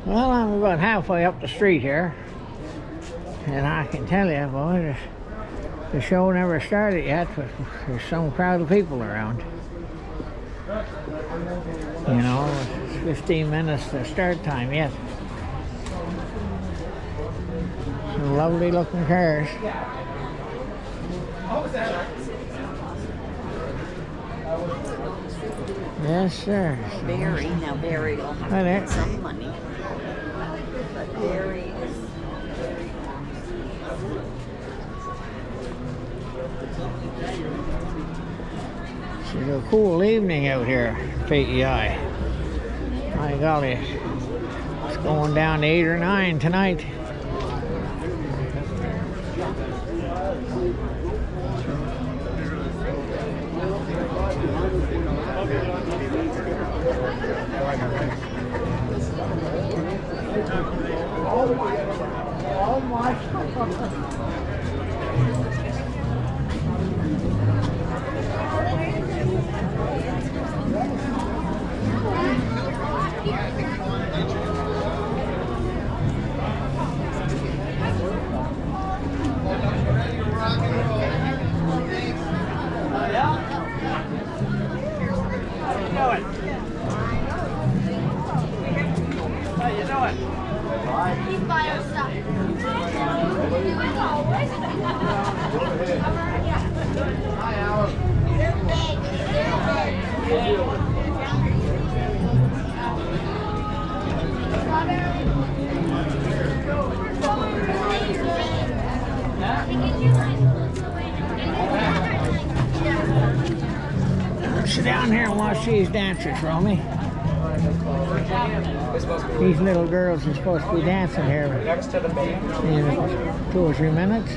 Well, I'm about halfway up the street here, and I can tell you, boy, the show never started yet, but there's some crowd of people around. You know, it's 15 minutes to start time yet. Some lovely looking cars. Yes, sir. Barry, now Barry will have Hi to there. get some money. But Barry is It's a cool evening out here, PEI. My golly, it's going down to 8 or 9 tonight. Sit down here and watch these dancers, Romy. These little girls are supposed to be dancing here in 2 or 3 minutes.